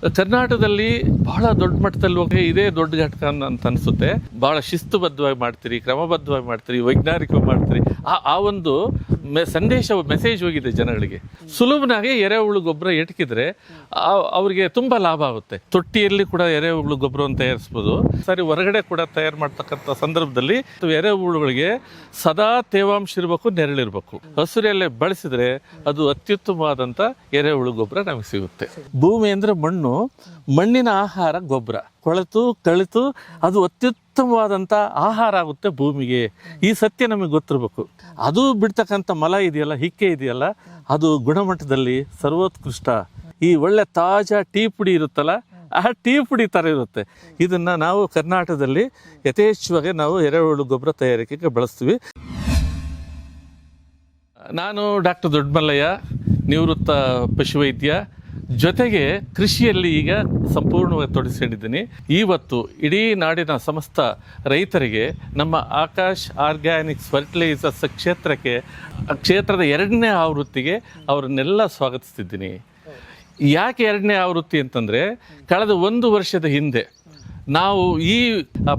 ಕರ್ನಾಟಕದಲ್ಲಿ ಬಹಳ ದೊಡ್ಡ ಮಟ್ಟದಲ್ಲಿ ಹೋಗಿ ಇದೇ ದೊಡ್ಡ ಘಟಕ ಅಂತ ಅನಿಸುತ್ತೆ. ಬಹಳ ಶಿಸ್ತುಬದ್ಧವಾಗಿ ಮಾಡ್ತೀರಿ, ಕ್ರಮಬದ್ಧವಾಗಿ ಮಾಡ್ತೀರಿ, ವೈಜ್ಞಾನಿಕವಾಗಿ ಮಾಡ್ತೀರಿ. ಆ ಒಂದು ಮೆಸೇಜ್ ಹೋಗಿದೆ ಜನಗಳಿಗೆ. ಸುಲಭನಾಗಿ ಎರೆಹುಳು ಗೊಬ್ಬರ ಎಟಕಿದ್ರೆ ಅವ್ರಿಗೆ ತುಂಬ ಲಾಭ ಆಗುತ್ತೆ. ತೊಟ್ಟಿಯಲ್ಲಿ ಕೂಡ ಎರೆಹುಳು ಗೊಬ್ಬರವನ್ನು ತಯಾರಿಸ್ಬೋದು. ಸರಿ, ಹೊರಗಡೆ ಕೂಡ ತಯಾರು ಮಾಡ್ತಕ್ಕಂಥ ಸಂದರ್ಭದಲ್ಲಿ ಎರೆಹುಳುಗಳಿಗೆ ಸದಾ ತೇವಾಂಶ ಇರಬೇಕು, ನೆರಳಿರ್ಬೇಕು. ಹಸುರೆಲೆ ಬಳಸಿದ್ರೆ ಅದು ಅತ್ಯುತ್ತಮವಾದಂಥ ಎರೆಹುಳು ಗೊಬ್ಬರ ನಮಗೆ ಸಿಗುತ್ತೆ. ಭೂಮಿ ಅಂದ್ರೆ ಮಣ್ಣಿನ ಆಹಾರ ಗೊಬ್ಬರ. ಕೊಳೆತು ಕಳಿತು ಅದು ಅತ್ಯುತ್ತಮವಾದಂಥ ಆಹಾರ ಆಗುತ್ತೆ ಭೂಮಿಗೆ. ಈ ಸತ್ಯ ನಮಗೆ ಗೊತ್ತಿರಬೇಕು. ಅದು ಬಿಡ್ತಕ್ಕಂಥ ಮಲ ಇದೆಯಲ್ಲ, ಹಿಕ್ಕೆ ಇದೆಯಲ್ಲ, ಅದು ಗುಣಮಟ್ಟದಲ್ಲಿ ಸರ್ವೋತ್ಕೃಷ್ಟ. ಈ ಒಳ್ಳೆ ತಾಜಾ ಟೀ ಪುಡಿ ಇರುತ್ತಲ್ಲ, ಆ ಟೀ ಪುಡಿ ಥರ ಇರುತ್ತೆ. ಇದನ್ನು ನಾವು ಕರ್ನಾಟಕದಲ್ಲಿ ಯಥೇಚ್ಛವಾಗಿ ನಾವು ಎರೆಹುಳು ಗೊಬ್ಬರ ತಯಾರಿಕೆಗೆ ಬಳಸ್ತೀವಿ. ನಾನು ಡಾಕ್ಟರ್ ದೊಡ್ಡಮಲ್ಲಯ್ಯ, ನಿವೃತ್ತ ಪಶುವೈದ್ಯ, ಜೊತೆಗೆ ಕೃಷಿಯಲ್ಲಿ ಈಗ ಸಂಪೂರ್ಣವಾಗಿ ತೊಡಗಿಸಿಕೊಂಡಿದ್ದೀನಿ. ಇವತ್ತು ಇಡೀ ನಾಡಿನ ಸಮಸ್ತ ರೈತರಿಗೆ ನಮ್ಮ ಆಕಾಶ್ ಆರ್ಗ್ಯಾನಿಕ್ಸ್ ಫರ್ಟಿಲೈಸರ್ಸ್ ಕ್ಷೇತ್ರದ 2ನೇ ಆವೃತ್ತಿಗೆ ಅವರನ್ನೆಲ್ಲ ಸ್ವಾಗತಿಸ್ತಿದ್ದೀನಿ. ಯಾಕೆ 2ನೇ ಆವೃತ್ತಿ ಅಂತಂದರೆ, ಕಳೆದ 1 ವರ್ಷದ ಹಿಂದೆ ನಾವು ಈ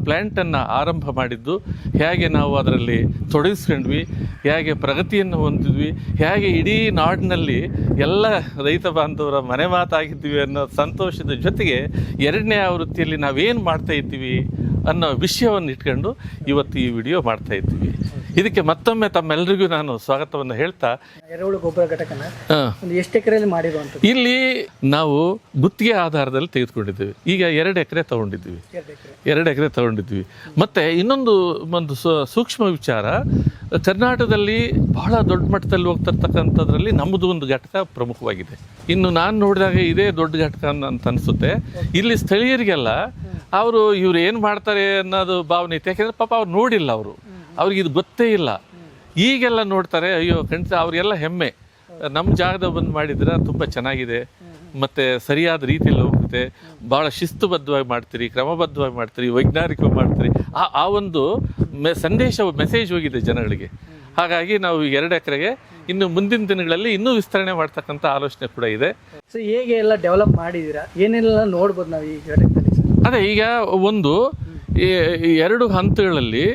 ಪ್ಲ್ಯಾಂಟನ್ನು ಆರಂಭ ಮಾಡಿದ್ದು, ಹೇಗೆ ನಾವು ಅದರಲ್ಲಿ ತೊಡಗಿಸ್ಕೊಂಡ್ವಿ, ಹೇಗೆ ಪ್ರಗತಿಯನ್ನು ಹೊಂದಿದ್ವಿ, ಹೇಗೆ ಇಡೀ ನಾಡಿನಲ್ಲಿ ಎಲ್ಲ ರೈತ ಬಾಂಧವರ ಮನೆ ಮಾತಾಗಿದ್ದೀವಿ ಅನ್ನೋ ಸಂತೋಷದ ಜೊತೆಗೆ 2ನೇ ಆವೃತ್ತಿಯಲ್ಲಿ ನಾವೇನು ಮಾಡ್ತಾ ಇದ್ದೀವಿ ಅನ್ನೋ ವಿಷಯವನ್ನು ಇಟ್ಕೊಂಡು ಇವತ್ತು ಈ ವಿಡಿಯೋ ಮಾಡ್ತಾ ಇದ್ದೀವಿ. ಇದಕ್ಕೆ ಮತ್ತೊಮ್ಮೆ ತಮ್ಮೆಲ್ಲರಿಗೂ ನಾನು ಸ್ವಾಗತವನ್ನು ಹೇಳ್ತಾ, ಎರೆಹುಳು ಗೊಬ್ಬರ ಘಟಕನ ಎಷ್ಟು ಎಕರೆಯಲ್ಲಿ ಮಾಡಿರುವಂಥದ್ದು? ಇಲ್ಲಿ ನಾವು ಗುತ್ತಿಗೆ ಆಧಾರದಲ್ಲಿ ತೆಗೆದುಕೊಂಡಿದ್ದೀವಿ. ಈಗ 2 ಎಕರೆ ತಗೊಂಡಿದ್ದೀವಿ. 2 ಎಕರೆ ತಗೊಂಡಿದ್ವಿ. ಮತ್ತು ಇನ್ನೊಂದು ಸೂಕ್ಷ್ಮ ವಿಚಾರ, ಕರ್ನಾಟಕದಲ್ಲಿ ಬಹಳ ದೊಡ್ಡ ಮಟ್ಟದಲ್ಲಿ ಹೋಗ್ತಿರ್ತಕ್ಕಂಥದ್ರಲ್ಲಿ ನಮ್ಮದು ಒಂದು ಘಟಕ ಪ್ರಮುಖವಾಗಿದೆ. ಇನ್ನು ನಾನು ನೋಡಿದಾಗ ಇದೇ ದೊಡ್ಡ ಘಟಕ ಅಂತ ಅನಿಸುತ್ತೆ. ಇಲ್ಲಿ ಸ್ಥಳೀಯರಿಗೆಲ್ಲ ಇವ್ರು ಏನು ಮಾಡ್ತಾರೆ ಅನ್ನೋದು ಭಾವನೆ ಇತ್ತು. ಯಾಕೆಂದರೆ ಪಾಪ ಅವ್ರು ನೋಡಿಲ್ಲ, ಅವ್ರಿಗೆ ಇದು ಗೊತ್ತೇ ಇಲ್ಲ. ಈಗೆಲ್ಲ ನೋಡ್ತಾರೆ, ಅಯ್ಯೋ ಖಂಡಿತ ಅವ್ರಿಗೆಲ್ಲ ಹೆಮ್ಮೆ, ನಮ್ಮ ಜಾಗದ ಬಂದು ಮಾಡಿದ್ರೆ ತುಂಬ ಚೆನ್ನಾಗಿದೆ ಮತ್ತು ಸರಿಯಾದ ರೀತಿಯಲ್ಲಿ ಹೋಗುತ್ತೆ, ಭಾಳ ಶಿಸ್ತುಬದ್ಧವಾಗಿ ಮಾಡ್ತೀರಿ, ಕ್ರಮಬದ್ಧವಾಗಿ ಮಾಡ್ತೀರಿ, ವೈಜ್ಞಾನಿಕವಾಗಿ ಮಾಡ್ತೀರಿ. ಆ ಒಂದು ಮೆಸೇಜ್ ಹೋಗಿದೆ ಜನಗಳಿಗೆ. ಹಾಗಾಗಿ ನಾವು 2 ಎಕರೆಗೆ ಇನ್ನು ಮುಂದಿನ ದಿನಗಳಲ್ಲಿ ಇನ್ನೂ ವಿಸ್ತರಣೆ ಮಾಡ್ತಕ್ಕಂಥ ಆಲೋಚನೆ ಕೂಡ ಇದೆ. ಸೊ ಹೇಗೆ ಎಲ್ಲ ಡೆವಲಪ್ ಮಾಡಿದ್ದೀರಾ, ಏನೆಲ್ಲ ನೋಡ್ಬೋದು ನಾವು ಈ ಘಟಕದಲ್ಲಿ? ಅದೇ, ಈಗ 2 ಹಂತಗಳಲ್ಲಿ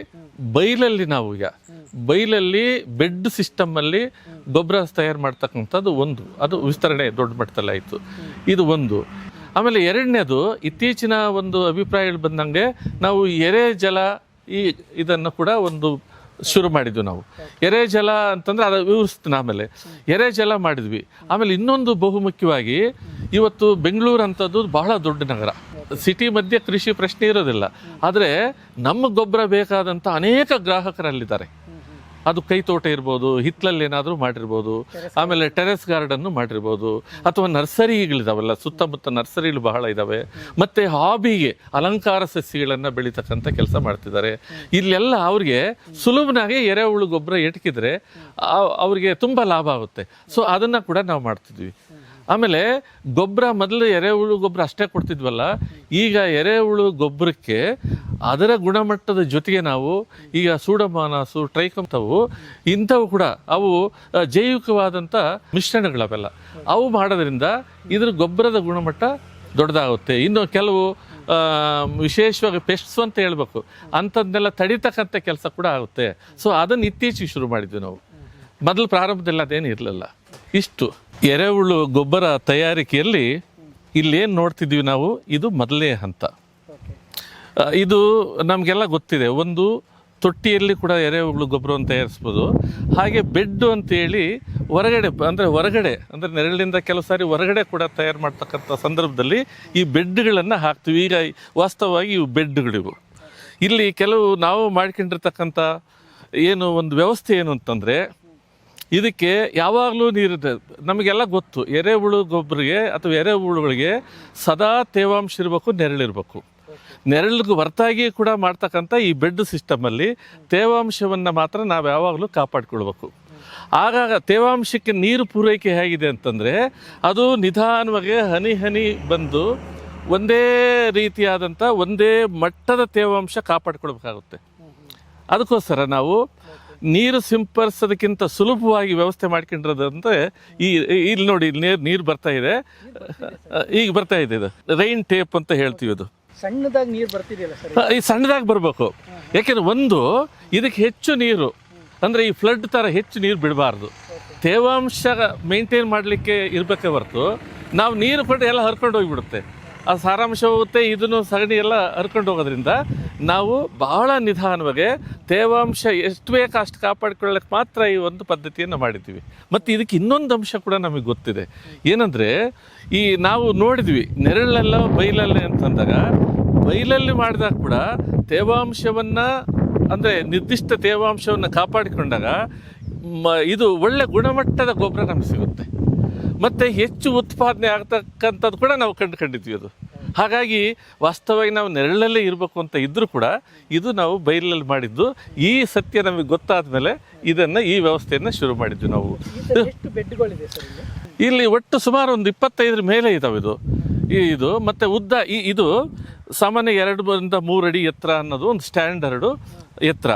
ಬೈಲಲ್ಲಿ ನಾವು ಈಗ ಬೆಡ್ ಸಿಸ್ಟಮಲ್ಲಿ ಗೊಬ್ಬರ ತಯಾರು ಮಾಡ್ತಕ್ಕಂಥದ್ದು ಅದು ವಿಸ್ತರಣೆ ದೊಡ್ಡ ಮಟ್ಟದಲ್ಲಿ ಆಯಿತು. ಇದು ಒಂದು. ಆಮೇಲೆ 2ನೇದು, ಇತ್ತೀಚಿನ ಒಂದು ಅಭಿಪ್ರಾಯಗಳು ಬಂದಂಗೆ ನಾವು ಎರೆಜಲ ಇದನ್ನು ಕೂಡ ಶುರು ಮಾಡಿದ್ವಿ. ನಾವು ಎರೆಜಲ ಅಂತಂದರೆ ಅದು ವಿವರಿಸ್ತೀನಿ. ಆಮೇಲೆ ಎರೆಜಲ ಮಾಡಿದ್ವಿ. ಆಮೇಲೆ ಇನ್ನೊಂದು ಬಹುಮುಖ್ಯವಾಗಿ, ಇವತ್ತು ಬೆಂಗಳೂರು ಅಂಥದ್ದು ಬಹಳ ದೊಡ್ಡ ನಗರ. ಸಿಟಿ ಮಧ್ಯೆ ಕೃಷಿ ಪ್ರಶ್ನೆ ಇರೋದಿಲ್ಲ. ಆದರೆ ನಮ್ಮ ಗೊಬ್ಬರ ಬೇಕಾದಂಥ ಅನೇಕ ಗ್ರಾಹಕರಲ್ಲಿದ್ದಾರೆ. ಅದು ಕೈತೋಟ ಇರ್ಬೋದು, ಹಿತ್ತಲಲ್ಲಿ ಏನಾದರೂ ಮಾಡಿರ್ಬೋದು, ಆಮೇಲೆ ಟೆರೆಸ್ ಗಾರ್ಡನ್ನು ಮಾಡಿರ್ಬೋದು, ಅಥವಾ ನರ್ಸರಿಗಳಿದಾವಲ್ಲ, ಸುತ್ತಮುತ್ತ ನರ್ಸರಿಗಳು ಬಹಳ ಇದ್ದಾವೆ. ಮತ್ತು ಹಾಬಿಗೆ ಅಲಂಕಾರ ಸಸ್ಯಗಳನ್ನು ಬೆಳೀತಕ್ಕಂಥ ಕೆಲಸ ಮಾಡ್ತಿದ್ದಾರೆ. ಇಲ್ಲೆಲ್ಲ ಅವ್ರಿಗೆ ಸುಲಭನಾಗಿ ಎರೆಹುಳು ಗೊಬ್ಬರ ಎಟಕಿದ್ರೆ ಅವ್ರಿಗೆ ತುಂಬ ಲಾಭ ಆಗುತ್ತೆ. ಸೊ ಅದನ್ನು ಕೂಡ ನಾವು ಮಾಡ್ತಿದ್ವಿ. ಆಮೇಲೆ ಗೊಬ್ಬರ, ಮೊದಲು ಎರೆಹುಳು ಗೊಬ್ಬರ ಅಷ್ಟೇ ಕೊಡ್ತಿದ್ವಲ್ಲ, ಈಗ ಎರೆಹುಳು ಗೊಬ್ಬರಕ್ಕೆ ಅದರ ಗುಣಮಟ್ಟದ ಜೊತೆಗೆ ನಾವು ಈಗ ಸೂಡೋಮೋನಾಸು, ಟ್ರೈಕೋಮವು ಇಂಥವು ಕೂಡ ಅವು ಜೈವಿಕವಾದಂಥ ಮಿಶ್ರಣಗಳವೆಲ್ಲ ಅವು ಮಾಡೋದ್ರಿಂದ ಇದ್ರ ಗೊಬ್ಬರದ ಗುಣಮಟ್ಟ ದೊಡ್ಡದಾಗುತ್ತೆ. ಇನ್ನು ಕೆಲವು ವಿಶೇಷವಾಗಿ ಪೆಸ್ಟ್ಸ್ ಅಂತ ಹೇಳ್ಬೇಕು, ಅಂಥದ್ದನ್ನೆಲ್ಲ ತಡಿತಕ್ಕಂಥ ಕೆಲಸ ಕೂಡ ಆಗುತ್ತೆ. ಸೊ ಅದನ್ನು ಇತ್ತೀಚೆಗೆ ಶುರು ಮಾಡಿದ್ವಿ ನಾವು. ಮೊದಲು ಪ್ರಾರಂಭದಲ್ಲಿ ಅದೇನು ಇರಲಿಲ್ಲ. ಇಷ್ಟು ಎರೆಹುಳು ಗೊಬ್ಬರ ತಯಾರಿಕೆಯಲ್ಲಿ ಇಲ್ಲೇನು ನೋಡ್ತಿದ್ವಿ ನಾವು, ಇದು ಮೊದಲನೇ ಹಂತ. ಇದು ನಮಗೆಲ್ಲ ಗೊತ್ತಿದೆ. ಒಂದು, ತೊಟ್ಟಿಯಲ್ಲಿ ಕೂಡ ಎರೆಹುಳು ಗೊಬ್ಬರವನ್ನು ತಯಾರಿಸ್ಬೋದು. ಹಾಗೆ ಬೆಡ್ ಅಂತೇಳಿ ಹೊರಗಡೆ ಅಂದರೆ ನೆರಳಿಂದ ಕೆಲವು ಸಾರಿ ಹೊರಗಡೆ ಕೂಡ ತಯಾರು ಮಾಡ್ತಕ್ಕಂಥ ಸಂದರ್ಭದಲ್ಲಿ ಈ ಬೆಡ್ಗಳನ್ನು ಹಾಕ್ತೀವಿ. ಈಗ ವಾಸ್ತವವಾಗಿ ಇವು ಬೆಡ್ಗಳಿವು. ಇಲ್ಲಿ ಕೆಲವು ನಾವು ಮಾಡ್ಕೊಂಡಿರ್ತಕ್ಕಂಥ ಒಂದು ವ್ಯವಸ್ಥೆ ಏನು ಅಂತಂದರೆ, ಇದಕ್ಕೆ ಯಾವಾಗಲೂ ನೀರಿದೆ. ನಮಗೆಲ್ಲ ಗೊತ್ತು, ಎರೆಹುಳು ಗೊಬ್ಬರಿಗೆ ಅಥವಾ ಎರೆಹುಳುಗಳಿಗೆ ಸದಾ ತೇವಾಂಶ ಇರಬೇಕು, ನೆರಳಿರಬೇಕು. ನೆರಳಿಗೆ ಹೊರತಾಗಿ ಕೂಡ ಮಾಡ್ತಕ್ಕಂಥ ಈ ಬೆಡ್ ಸಿಸ್ಟಮಲ್ಲಿ ತೇವಾಂಶವನ್ನು ಮಾತ್ರ ನಾವು ಯಾವಾಗಲೂ ಕಾಪಾಡಿಕೊಳ್ಬೇಕು. ಆಗಾಗ ತೇವಾಂಶಕ್ಕೆ ನೀರು ಪೂರೈಕೆ ಹೇಗಿದೆ ಅಂತಂದರೆ, ಅದು ನಿಧಾನವಾಗಿ ಹನಿ ಬಂದು ಒಂದೇ ರೀತಿಯಾದಂಥ ಒಂದೇ ಮಟ್ಟದ ತೇವಾಂಶ ಕಾಪಾಡಿಕೊಳ್ಬೇಕಾಗುತ್ತೆ. ಅದಕ್ಕೋಸ್ಕರ ನಾವು ನೀರು ಸಿಂಪಡಿಸೋದಕ್ಕಿಂತ ಸುಲಭವಾಗಿ ವ್ಯವಸ್ಥೆ ಮಾಡ್ಕೊಂಡಿರೋದಂದ್ರೆ ಇಲ್ಲಿ ನೋಡಿ ನೀರು ಬರ್ತಾ ಇದೆ, ಈಗ ಬರ್ತಾ ಇದೆ. ಇದು ರೈನ್ ಟೇಪ್ ಅಂತ ಹೇಳ್ತೀವಿ. ಇದು ಸಣ್ಣದಾಗಿ ನೀರು ಬರ್ತಿದೆಯಲ್ಲ ಸರ್, ಈ ಸಣ್ಣದಾಗಿ ಬರಬೇಕು. ಯಾಕೆಂದ್ರೆ ಒಂದು ಇದಕ್ಕೆ ಹೆಚ್ಚು ನೀರು ಅಂದರೆ ಈ ಫ್ಲಡ್ ಥರ ಹೆಚ್ಚು ನೀರು ಬಿಡಬಾರ್ದು. ತೇವಾಂಶ ಮೇಂಟೈನ್ ಮಾಡಲಿಕ್ಕೆ ಇರಬೇಕೇ ಹೊರತು ನಾವು ನೀರು ಕೊಟ್ಟು ಎಲ್ಲ ಹರ್ಕೊಂಡು ಹೋಗಿಬಿಡುತ್ತೆ, ಆ ಸಾರಾಂಶ ಹೋಗುತ್ತೆ, ಇದನ್ನು ಸಗಣಿ ಎಲ್ಲ ಹರ್ಕೊಂಡು ಹೋಗೋದ್ರಿಂದ ನಾವು ಬಹಳ ನಿಧಾನವಾಗಿ ತೇವಾಂಶ ಎಷ್ಟು ಬೇಕೋ ಅಷ್ಟು ಕಾಪಾಡಿಕೊಳ್ಳಕ್ಕೆ ಮಾತ್ರ ಈ ಒಂದು ಪದ್ಧತಿಯನ್ನು ಮಾಡಿದ್ದೀವಿ. ಮತ್ತು ಇದಕ್ಕೆ ಇನ್ನೊಂದು ಅಂಶ ಕೂಡ ನಮಗೆ ಗೊತ್ತಿದೆ, ಏನಂದರೆ ಈ ನಾವು ನೋಡಿದ್ವಿ ನೆರಳೆಲ್ಲ ಬೈಲಲ್ಲಿ ಅಂತಂದಾಗ, ಬೈಲಲ್ಲಿ ಮಾಡಿದಾಗ ಕೂಡ ತೇವಾಂಶವನ್ನು ಅಂದರೆ ನಿರ್ದಿಷ್ಟ ತೇವಾಂಶವನ್ನು ಕಾಪಾಡಿಕೊಂಡಾಗ ಇದು ಒಳ್ಳೆ ಗುಣಮಟ್ಟದ ಗೊಬ್ಬರ ನಮಗೆ ಸಿಗುತ್ತೆ, ಮತ್ತು ಹೆಚ್ಚು ಉತ್ಪಾದನೆ ಆಗ್ತಕ್ಕಂಥದ್ದು ಕೂಡ ನಾವು ಕಂಡಿದ್ವಿ ಅದು. ಹಾಗಾಗಿ ವಾಸ್ತವವಾಗಿ ನಾವು ನೆರಳಲ್ಲೇ ಇರಬೇಕು ಅಂತ ಇದ್ದರೂ ಕೂಡ ಇದು ನಾವು ಬೈಲಲ್ಲಿ ಮಾಡಿದ್ದು. ಈ ಸತ್ಯ ನಮಗೆ ಗೊತ್ತಾದ ಮೇಲೆ ಈ ವ್ಯವಸ್ಥೆಯನ್ನು ಶುರು ಮಾಡಿದ್ವಿ ನಾವು. ಎಷ್ಟು ಬೆಡ್ಗಳಿದೆ ಸರ್ ಇಲ್ಲಿ ಒಟ್ಟು ಸುಮಾರು ಒಂದು 25 ಮೇಲೆ ಇದಾವೆ ಇದು. ಮತ್ತು ಉದ್ದ ಇದು ಸಾಮಾನ್ಯ 2-3 ಅಡಿ ಎತ್ತರ ಅನ್ನೋದು ಒಂದು ಸ್ಟ್ಯಾಂಡರ್ಡು ಎತ್ತರ.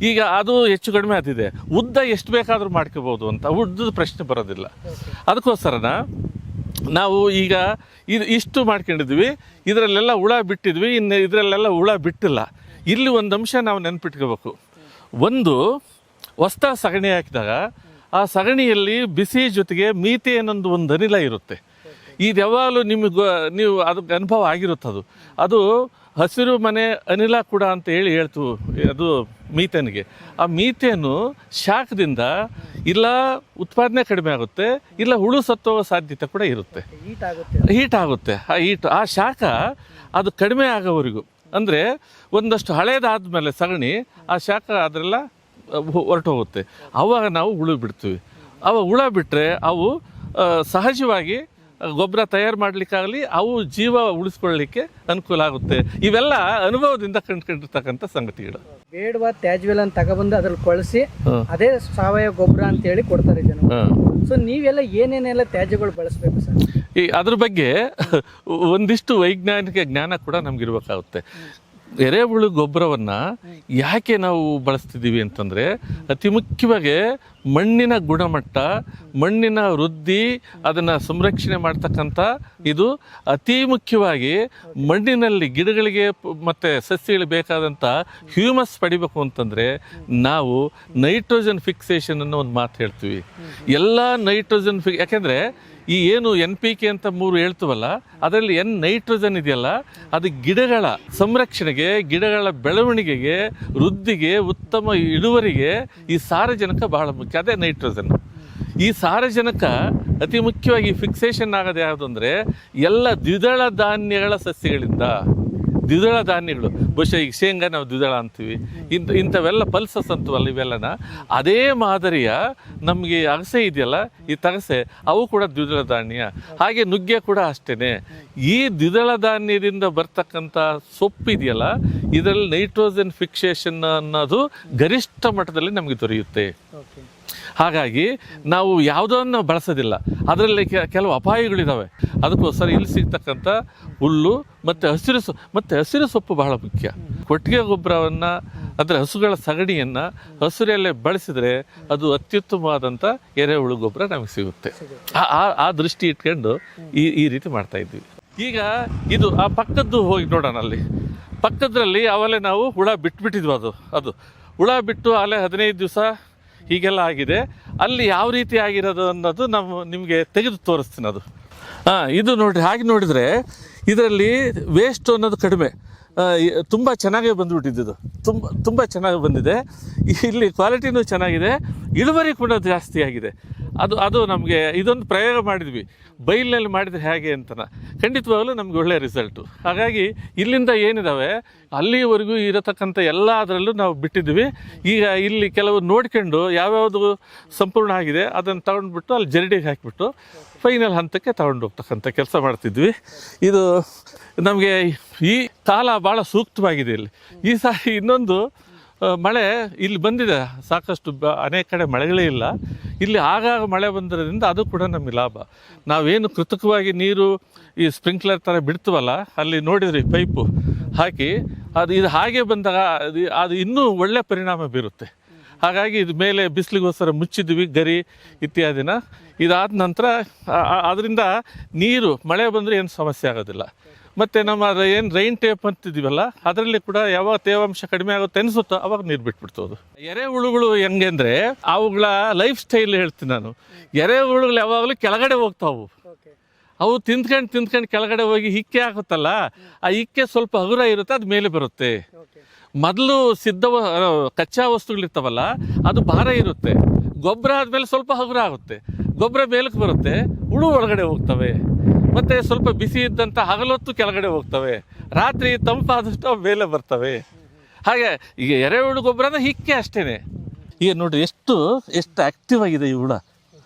ಈಗ ಅದು ಹೆಚ್ಚು ಕಡಿಮೆ ಆದಿದೆ, ಉದ್ದ ಎಷ್ಟು ಬೇಕಾದರೂ ಮಾಡ್ಕೋಬೋದು ಅಂತ, ಉದ್ದದ ಪ್ರಶ್ನೆ ಬರೋದಿಲ್ಲ. ಅದಕ್ಕೋಸ್ಕರನ ನಾವು ಈಗ ಇಷ್ಟು ಮಾಡ್ಕೊಂಡಿದ್ವಿ, ಇದರಲ್ಲೆಲ್ಲ ಹುಳ ಬಿಟ್ಟಿದ್ವಿ, ಇನ್ನು ಇದರಲ್ಲೆಲ್ಲ ಹುಳ ಬಿಟ್ಟಿಲ್ಲ. ಇಲ್ಲಿ ಒಂದು ಅಂಶ ನಾವು ನೆನ್ಪಿಟ್ಕೋಬೇಕು. ಒಂದು ಹೊಸ್ದಾಗಿ ಸಗಣಿ ಹಾಕಿದಾಗ ಆ ಸಗಣಿಯಲ್ಲಿ ಬಿಸಿ ಜೊತೆಗೆ ಮೀಥೇನ್ ಅನ್ನೋದು ಒಂದು ಅನಿಲ ಇರುತ್ತೆ. ಇದು ಯಾವಾಗಲೂ ನೀವು ಅದಕ್ಕೆ ಅನುಭವ ಆಗಿರುತ್ತದು. ಅದು ಹಸಿರು ಮನೆ ಅನಿಲ ಕೂಡ ಅಂತ ಹೇಳ್ತೀವಿ ಅದು ಮೀಥೇನ್ಗೆ. ಆ ಮೀಥೇನು ಶಾಖದಿಂದ ಇಲ್ಲ ಉತ್ಪಾದನೆ ಕಡಿಮೆ ಆಗುತ್ತೆ, ಇಲ್ಲ ಹುಳು ಸತ್ತೋಗೋ ಸಾಧ್ಯತೆ ಕೂಡ ಇರುತ್ತೆ, ಹೀಟ್ ಆಗುತ್ತೆ. ಆ ಶಾಖ ಅದು ಕಡಿಮೆ ಆಗೋವರೆಗೂ, ಅಂದರೆ ಒಂದಷ್ಟು ಹಳೇದಾದ್ಮೇಲೆ ಸಗಣಿ ಆ ಶಾಖ ಅದರೆಲ್ಲ ಹೊರಟೋಗುತ್ತೆ. ಆವಾಗ ನಾವು ಹುಳು ಬಿಡ್ತೀವಿ. ಅವಾಗ ಹುಳ ಬಿಟ್ಟರೆ ಅವು ಸಹಜವಾಗಿ ಗೊಬ್ಬರ ತಯಾರು ಮಾಡಲಿಕ್ಕಾಗಲಿ ಅವು ಜೀವ ಉಳಿಸ್ಕೊಳ್ಳಲಿಕ್ಕೆ ಅನುಕೂಲ ಆಗುತ್ತೆ. ಇವೆಲ್ಲ ಅನುಭವದಿಂದ ಕಂಡುಕೊಂಡಿರ್ತಕ್ಕಂಥ ಸಂಗತಿಗಳು. ಬೇಡವಾ ತ್ಯಾಜ್ಯವೆಲ್ಲ ತಗೊಬಂದು ಅದ್ರಲ್ಲಿ ಕೊಳಿಸಿ ಅದೇ ಸಾವಯವ ಗೊಬ್ಬರ ಅಂತ ಹೇಳಿ ಕೊಡ್ತಾರೆ ಜನ. ಸೊ ನೀವೆಲ್ಲ ಏನೇನೆಲ್ಲ ತ್ಯಾಜ್ಯಗಳು ಬಳಸಬೇಕು ಸರ್? ಅದ್ರ ಬಗ್ಗೆ ಒಂದಿಷ್ಟು ವೈಜ್ಞಾನಿಕ ಜ್ಞಾನ ಕೂಡ ನಮ್ಗಿರ್ಬೇಕಾಗುತ್ತೆ. ಎರೆಹುಳು ಗೊಬ್ಬರವನ್ನು ಯಾಕೆ ನಾವು ಬಳಸ್ತಿದ್ದೀವಿ ಅಂತಂದರೆ, ಅತಿ ಮುಖ್ಯವಾಗಿ ಮಣ್ಣಿನ ಗುಣಮಟ್ಟ, ಮಣ್ಣಿನ ವೃದ್ಧಿ, ಅದನ್ನು ಸಂರಕ್ಷಣೆ ಮಾಡ್ತಕ್ಕಂಥ ಇದು ಅತಿ ಮುಖ್ಯವಾಗಿ ಮಣ್ಣಿನಲ್ಲಿ ಗಿಡಗಳಿಗೆ ಮತ್ತು ಸಸ್ಯಗಳಿಗೆ ಬೇಕಾದಂಥ ಹ್ಯೂಮಸ್ ಪಡಿಬೇಕು ಅಂತಂದರೆ ನಾವು ನೈಟ್ರೋಜನ್ ಫಿಕ್ಸೇಷನ್ ಅನ್ನೋ ಒಂದು ಮಾತು ಹೇಳ್ತೀವಿ. ಎಲ್ಲ ನೈಟ್ರೋಜನ್ ಯಾಕೆಂದರೆ ಈ ಏನು NPK ಅಂತ 3 ಹೇಳ್ತೀವಲ್ಲ, ಅದರಲ್ಲಿ ನೈಟ್ರೋಜನ್ ಇದೆಯಲ್ಲ, ಅದು ಗಿಡಗಳ ಸಂರಕ್ಷಣೆಗೆ, ಗಿಡಗಳ ಬೆಳವಣಿಗೆಗೆ, ವೃದ್ಧಿಗೆ, ಉತ್ತಮ ಇಳುವರಿಗೆ ಈ ಸಾರಜನಕ ಬಹಳ ಮುಖ್ಯ. ಅದೇ ನೈಟ್ರೋಜನ್. ಈ ಸಾರಜನಕ ಅತಿ ಮುಖ್ಯವಾಗಿ ಫಿಕ್ಸೇಷನ್ ಆಗೋದು ಯಾವುದು ಅಂದರೆ ಎಲ್ಲ ದ್ವಿದಳ ಧಾನ್ಯಗಳ ಸಸ್ಯಗಳಿಂದ. ದ್ವಿದಳ ಧಾನ್ಯಗಳು ಬಹುಶಃ ಈಗ ಶೇಂಗಾ ನಾವು ದ್ವಿದಳ ಅಂತೀವಿ, ಇಂಥವೆಲ್ಲ ಪಲ್ಸಸ್ ಅಂತವಲ್ಲ, ಇವೆಲ್ಲನ ಅದೇ ಮಾದರಿಯ ನಮಗೆ ಅಗಸೆ ಇದೆಯಲ್ಲ, ಈ ತಗಸೆ, ಅವು ಕೂಡ ದ್ವಿದಳ ಧಾನ್ಯ. ಹಾಗೆ ನುಗ್ಗೆ ಕೂಡ ಅಷ್ಟೇ. ಈ ದ್ವಿದಳ ಧಾನ್ಯದಿಂದ ಬರ್ತಕ್ಕಂಥ ಸೊಪ್ಪು ಇದೆಯಲ್ಲ, ಇದರಲ್ಲಿ ನೈಟ್ರೋಜನ್ ಫಿಕ್ಸೇಷನ್ ಅನ್ನೋದು ಗರಿಷ್ಠ ಮಟ್ಟದಲ್ಲಿ ನಮಗೆ ದೊರೆಯುತ್ತೆ. ಹಾಗಾಗಿ ನಾವು ಯಾವುದನ್ನು ಬಳಸೋದಿಲ್ಲ, ಅದರಲ್ಲಿ ಕೆಲವು ಅಪಾಯಗಳಿದ್ದಾವೆ. ಅದಕ್ಕೋಸ್ಕರ ಇಲ್ಲಿ ಸಿಗ್ತಕ್ಕಂಥ ಹುಲ್ಲು ಮತ್ತು ಹಸಿರು ಸೊಪ್ಪು ಬಹಳ ಮುಖ್ಯ. ಕೊಟ್ಟಿಗೆ ಗೊಬ್ಬರವನ್ನು, ಅಂದರೆ ಹಸುಗಳ ಸಗಣಿಯನ್ನು ಹಸುರಲ್ಲೇ ಬಳಸಿದರೆ ಅದು ಅತ್ಯುತ್ತಮವಾದಂಥ ಎರೆಹುಳು ಗೊಬ್ಬರ ನಮಗೆ ಸಿಗುತ್ತೆ. ಆ ದೃಷ್ಟಿ ಇಟ್ಕೊಂಡು ಈ ರೀತಿ ಮಾಡ್ತಾ ಇದ್ವಿ. ಈಗ ಇದು ಆ ಪಕ್ಕದ್ದು ಹೋಗಿ ನೋಡೋಣ. ಅಲ್ಲಿ ಪಕ್ಕದ್ರಲ್ಲಿ ಅವಲೇ ನಾವು ಹುಳ ಬಿಟ್ಬಿಟ್ಟಿದ್ವಿ. ಅದು ಹುಳ ಬಿಟ್ಟು ಅಲ್ಲೇ 15 ದಿವಸ ಹೀಗೆಲ್ಲ ಆಗಿದೆ. ಅಲ್ಲಿ ಯಾವ ರೀತಿ ಆಗಿರೋದು ಅನ್ನೋದು ನಿಮಗೆ ತೆಗೆದು ತೋರಿಸ್ತೀನಿ. ಅದು ಇದು ನೋಡಿರಿ, ಹಾಗೆ ನೋಡಿದರೆ ಇದರಲ್ಲಿ ವೇಸ್ಟ್ ಅನ್ನೋದು ಕಡಿಮೆ, ತುಂಬ ಚೆನ್ನಾಗೇ ಬಂದುಬಿಟ್ಟಿದ್ದು. ತುಂಬ ಚೆನ್ನಾಗಿ ಬಂದಿದೆ. ಇಲ್ಲಿ ಕ್ವಾಲಿಟಿನೂ ಚೆನ್ನಾಗಿದೆ, ಇಳುವರಿ ಕೂಡ ಜಾಸ್ತಿ ಆಗಿದೆ. ಅದು ನಮಗೆ ಇದೊಂದು ಪ್ರಯೋಗ ಮಾಡಿದ್ವಿ, ಬೈಲಿನಲ್ಲಿ ಮಾಡಿದರೆ ಹೇಗೆ ಅಂತನ. ಖಂಡಿತವಾಗಲೂ ನಮ್ಗೆ ಒಳ್ಳೆಯ ರಿಸಲ್ಟು. ಹಾಗಾಗಿ ಇಲ್ಲಿಂದ ಏನಿದ್ದಾವೆ ಅಲ್ಲಿವರೆಗೂ ಇರತಕ್ಕಂಥ ಎಲ್ಲ ಅದರಲ್ಲೂ ನಾವು ಬಿಟ್ಟಿದ್ವಿ. ಈಗ ಇಲ್ಲಿ ಕೆಲವು ನೋಡ್ಕೊಂಡು ಯಾವ್ಯಾವುದು ಸಂಪೂರ್ಣ ಆಗಿದೆ ಅದನ್ನು ತಗೊಂಡ್ಬಿಟ್ಟು ಅಲ್ಲಿ ಜರಡಿಗೆ ಹಾಕಿಬಿಟ್ಟು ಫೈನಲ್ ಹಂತಕ್ಕೆ ತಗೊಂಡು ಹೋಗ್ತಕ್ಕಂಥ ಕೆಲಸ ಮಾಡ್ತಿದ್ವಿ. ಇದು ನಮಗೆ ಈ ಕಾಲ ಭಾಳ ಸೂಕ್ತವಾಗಿದೆ. ಇಲ್ಲಿ ಈ ಸಾರಿ ಇನ್ನೊಂದು ಮಳೆ ಇಲ್ಲಿ ಬಂದಿದೆ, ಸಾಕಷ್ಟು ಅನೇಕ ಕಡೆ ಮಳೆಗಳೇ ಇಲ್ಲ. ಇಲ್ಲಿ ಆಗಾಗ ಮಳೆ ಬಂದಿರೋದ್ರಿಂದ ಅದು ಕೂಡ ನಮಗೆ ಲಾಭ. ನಾವೇನು ಕೃತಕವಾಗಿ ನೀರು ಈ ಸ್ಪ್ರಿಂಕ್ಲರ್ ಥರ ಬಿಡ್ತೀವಲ್ಲ, ಅಲ್ಲಿ ನೋಡಿದ್ರಿ ಪೈಪು ಹಾಕಿ ಇದು ಹಾಗೆ ಬಂದಾಗ ಅದು ಇನ್ನೂ ಒಳ್ಳೆ ಪರಿಣಾಮ ಬೀರುತ್ತೆ. ಹಾಗಾಗಿ ಇದು ಮೇಲೆ ಬಿಸಿಲಿಗೋಸ್ಕರ ಮುಚ್ಚಿದ್ವಿ ಗರಿ ಇತ್ಯಾದಿನ. ಇದಾದ ನಂತರ ಅದರಿಂದ ನೀರು ಮಳೆ ಬಂದರೆ ಏನು ಸಮಸ್ಯೆ ಆಗೋದಿಲ್ಲ. ಮತ್ತು ನಮ್ಮ ಏನು ರೈನ್ ಟೇಪ್ ಅಂತಿದ್ದೀವಲ್ಲ ಅದರಲ್ಲಿ ಕೂಡ ಯಾವಾಗ ತೇವಾಂಶ ಕಡಿಮೆ ಆಗುತ್ತೆ ಅನಿಸುತ್ತೋ ಅವಾಗ ನೀರು ಬಿಟ್ಬಿಡ್ತೋದು. ಎರೆಹುಳುಗಳು ಹೆಂಗೆ ಅಂದರೆ ಅವುಗಳ ಲೈಫ್ ಸ್ಟೈಲ್ ಹೇಳ್ತೀನಿ ನಾನು. ಎರೆಹುಳುಗಳು ಯಾವಾಗಲೂ ಕೆಳಗಡೆ ಹೋಗ್ತಾವು. ಅವು ತಿಂದ್ಕೊಂಡು ಕೆಳಗಡೆ ಹೋಗಿ ಹಿಕ್ಕೆ ಹಾಕುತ್ತಲ್ಲ, ಆ ಹಿಕ್ಕೆ ಸ್ವಲ್ಪ ಹಗುರ ಇರುತ್ತೆ, ಅದು ಮೇಲೆ ಬರುತ್ತೆ. ಮೊದಲು ಕಚ್ಚಾ ವಸ್ತುಗಳಿರ್ತಾವಲ್ಲ ಅದು ಭಾರ ಇರುತ್ತೆ, ಗೊಬ್ಬರ ಆದಮೇಲೆ ಸ್ವಲ್ಪ ಹಗುರ ಆಗುತ್ತೆ, ಗೊಬ್ಬರ ಮೇಲಕ್ಕೆ ಬರುತ್ತೆ, ಹುಳು ಒಳಗಡೆ ಹೋಗ್ತವೆ. ಮತ್ತು ಸ್ವಲ್ಪ ಬಿಸಿ ಇದ್ದಂಥ ಹಗಲೊತ್ತು ಕೆಳಗಡೆ ಹೋಗ್ತವೆ, ರಾತ್ರಿ ತಂಪಾದಷ್ಟು ಅವು ಮೇಲೆ ಬರ್ತವೆ. ಹಾಗೆ ಈಗ ಎರೆಹುಳು ಗೊಬ್ಬರ ಅಂದರೆ ಹಿಕ್ಕೆ ಅಷ್ಟೇ. ಈಗ ನೋಡಿರಿ ಎಷ್ಟು ಆ್ಯಕ್ಟಿವ್ ಆಗಿದೆ ಈ ಹುಳ.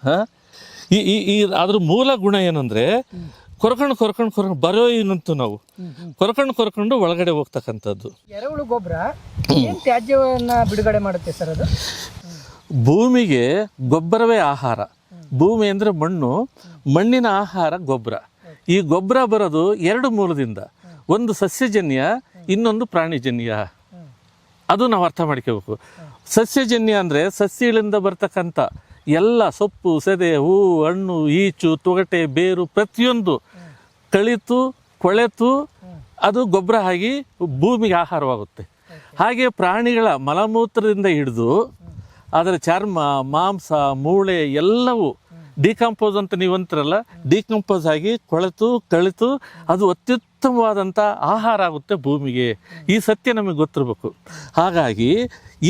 ಹಾಂ, ಈ ಅದ್ರ ಮೂಲ ಗುಣ ಏನಂದರೆ ಕೊರ್ಕೊಂಡು ಬರೋ ಏನಂತೂ ನಾವು ಕೊರ್ಕೊಂಡು ಒಳಗಡೆ ಹೋಗ್ತಕ್ಕಂಥದ್ದು. ಎರೆಹುಳು ಗೊಬ್ಬರ ಏನು ತ್ಯಾಜ್ಯವನ್ನ ಬಿಡುಗಡೆ ಮಾಡುತ್ತೆ ಸರ್ ಅದು? ಭೂಮಿಗೆ ಗೊಬ್ಬರವೇ ಆಹಾರ. ಭೂಮಿ ಅಂದರೆ ಮಣ್ಣು, ಮಣ್ಣಿನ ಆಹಾರ ಗೊಬ್ಬರ. ಈ ಗೊಬ್ಬರ ಬರೋದು ಎರಡು ಮೂಲದಿಂದ, ಒಂದು ಸಸ್ಯಜನ್ಯ, ಇನ್ನೊಂದು ಪ್ರಾಣಿಜನ್ಯ. ಅದು ನಾವು ಅರ್ಥ ಮಾಡ್ಕೋಬೇಕು. ಸಸ್ಯಜನ್ಯ ಅಂದರೆ ಸಸ್ಯಗಳಿಂದ ಬರ್ತಕ್ಕಂಥ ಎಲ್ಲ ಸೊಪ್ಪು, ಸೆದೆ, ಹೂವು, ಹಣ್ಣು, ಈಚು, ತೊಗಟೆ, ಬೇರು ಪ್ರತಿಯೊಂದು ಕೊಳೆತು ಅದು ಗೊಬ್ಬರ ಆಗಿ ಭೂಮಿಗೆ ಆಹಾರವಾಗುತ್ತೆ. ಹಾಗೆ ಪ್ರಾಣಿಗಳ ಮಲಮೂತ್ರದಿಂದ ಹಿಡಿದು ಅದರ ಚರ್ಮ, ಮಾಂಸ, ಮೂಳೆ ಎಲ್ಲವೂ ಡಿಕಂಪೋಸ್ ಅಂತ ನೀವು ಅಂತೀರಲ್ಲ, ಡಿಕಂಪೋಸ್ ಆಗಿ ಕಳಿತು ಅದು ಅತ್ಯುತ್ತಮವಾದಂಥ ಆಹಾರ ಆಗುತ್ತೆ ಭೂಮಿಗೆ. ಈ ಸತ್ಯ ನಮಗೆ ಗೊತ್ತಿರಬೇಕು. ಹಾಗಾಗಿ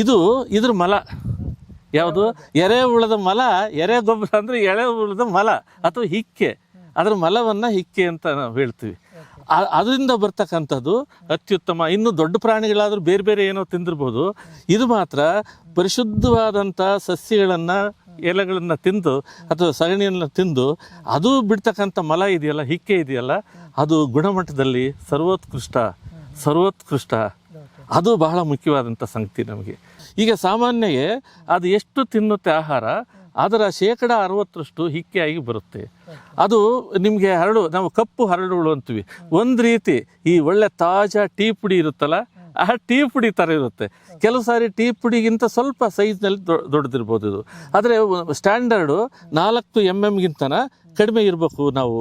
ಇದ್ರ ಮಲ ಯಾವುದು? ಎರೆಹುಳದ ಮಲ. ಎರೆ ಗೊಬ್ಬರ ಅಂದರೆ ಎರೆಹುಳದ ಮಲ ಅಥವಾ ಹಿಕ್ಕೆ. ಅದರ ಮಲವನ್ನು ಹಿಕ್ಕೆ ಅಂತ ನಾವು ಹೇಳ್ತೀವಿ. ಅದರಿಂದ ಬರ್ತಕ್ಕಂಥದ್ದು ಅತ್ಯುತ್ತಮ. ಇನ್ನು ದೊಡ್ಡ ಪ್ರಾಣಿಗಳಾದರೂ ಬೇರೆ ಬೇರೆ ಏನೋ ತಿಂದಿರ್ಬೋದು, ಇದು ಮಾತ್ರ ಪರಿಶುದ್ಧವಾದಂಥ ಸಸ್ಯಗಳನ್ನು, ಎಲೆಗಳನ್ನು ತಿಂದು ಅಥವಾ ಸಗಣಿಯನ್ನು ತಿಂದು ಅದು ಬಿಡ್ತಕ್ಕಂಥ ಮಲ ಇದೆಯಲ್ಲ, ಹಿಕ್ಕೆ ಇದೆಯಲ್ಲ, ಅದು ಗುಣಮಟ್ಟದಲ್ಲಿ ಸರ್ವೋತ್ಕೃಷ್ಟ. ಅದು ಬಹಳ ಮುಖ್ಯವಾದಂಥ ಸಂಗತಿ ನಮಗೆ. ಈಗ ಸಾಮಾನ್ಯಗೆ ಅದು ಎಷ್ಟು ತಿನ್ನುತ್ತೆ ಆಹಾರ, ಅದರ 60% ಹಿಕ್ಕೆಯಾಗಿ ಬರುತ್ತೆ. ಅದು ನಿಮಗೆ ನಾವು ಕಪ್ಪು ಹರಳುಗಳು ಅಂತೀವಿ. ಒಂದು ರೀತಿ ಈ ಒಳ್ಳೆ ತಾಜಾ ಟೀ ಪುಡಿ ಇರುತ್ತಲ್ಲ, ಆ ಟೀ ಪುಡಿ ಥರ ಇರುತ್ತೆ. ಕೆಲವು ಸಾರಿ ಟೀ ಪುಡಿಗಿಂತ ಸ್ವಲ್ಪ ಸೈಜ್ನಲ್ಲಿ ದೊಡ್ಡದಿರ್ಬೋದು ಇದು. ಆದರೆ ಸ್ಟ್ಯಾಂಡರ್ಡು 4 mm ಕಡಿಮೆ ಇರಬೇಕು. ನಾವು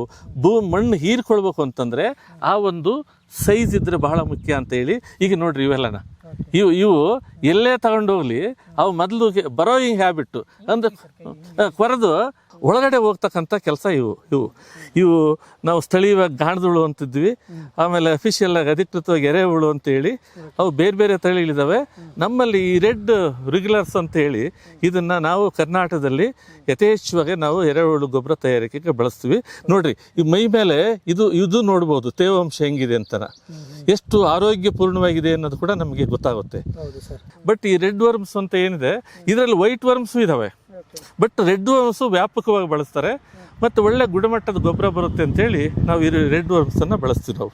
ಮಣ್ಣು ಹೀರ್ಕೊಳ್ಬೇಕು ಅಂತಂದರೆ ಆ ಒಂದು ಸೈಜ್ ಇದ್ದರೆ ಬಹಳ ಮುಖ್ಯ ಅಂತೇಳಿ. ಈಗ ನೋಡ್ರಿ ಇವೆಲ್ಲನ ಇವು ಎಲ್ಲೇ ತಗೊಂಡೋಗ್ಲಿ ಅವು ಮೊದಲು ಬರೋಯಿಂಗ್ ಹ್ಯಾಬಿಟ್ಟು ಅಂದರೆ ಕೊರೆದು ಒಳಗಡೆ ಹೋಗ್ತಕ್ಕಂಥ ಕೆಲಸ ಇವು ನಾವು ಸ್ಥಳೀಯವಾಗಿ ಗಾಣದುಳು ಅಂತಿದ್ವಿ. ಆಮೇಲೆ ಅಫಿಷಿಯಲ್ಲಾಗಿ ಅಧಿಕೃತವಾಗಿ ಎರೆಹುಳು ಅಂತೇಳಿ ಅವು ಬೇರೆ ಬೇರೆ ತಳಿಗಳಿದ್ದಾವೆ. ನಮ್ಮಲ್ಲಿ ಈ ರೆಡ್ ರೆಗ್ಯುಲರ್ಸ್ ಅಂತೇಳಿ ಇದನ್ನು ನಾವು ಕರ್ನಾಟಕದಲ್ಲಿ ಯಥೇಚ್ಛವಾಗಿ ನಾವು ಎರೆಹುಳು ಗೊಬ್ಬರ ತಯಾರಿಕೆಗೆ ಬಳಸ್ತೀವಿ. ನೋಡ್ರಿ ಈ ಮೈ ಮೇಲೆ ಇದು ನೋಡ್ಬೋದು ತೇವಾಂಶ ಹೆಂಗಿದೆ ಅಂತ, ಎಷ್ಟು ಆರೋಗ್ಯಪೂರ್ಣವಾಗಿದೆ ಅನ್ನೋದು ಕೂಡ ನಮಗೆ ಗೊತ್ತಾಗುತ್ತೆ. ಬಟ್ ಈ ರೆಡ್ ವರ್ಮ್ಸ್ ಅಂತ ಏನಿದೆ, ಇದರಲ್ಲಿ ವೈಟ್ ವರ್ಮ್ಸು ಇದ್ದಾವೆ. ಬಟ್ ರೆಡ್ ವರ್ಮ್ಸು ವ್ಯಾಪಕವಾಗಿ ಬಳಸ್ತಾರೆ ಮತ್ತು ಒಳ್ಳೆ ಗುಣಮಟ್ಟದ ಗೊಬ್ಬರ ಬರುತ್ತೆ ಅಂತೇಳಿ ನಾವು ಈ ರೆಡ್ ವರ್ಮ್ಸನ್ನು ಬಳಸ್ತೀವಿ ನಾವು.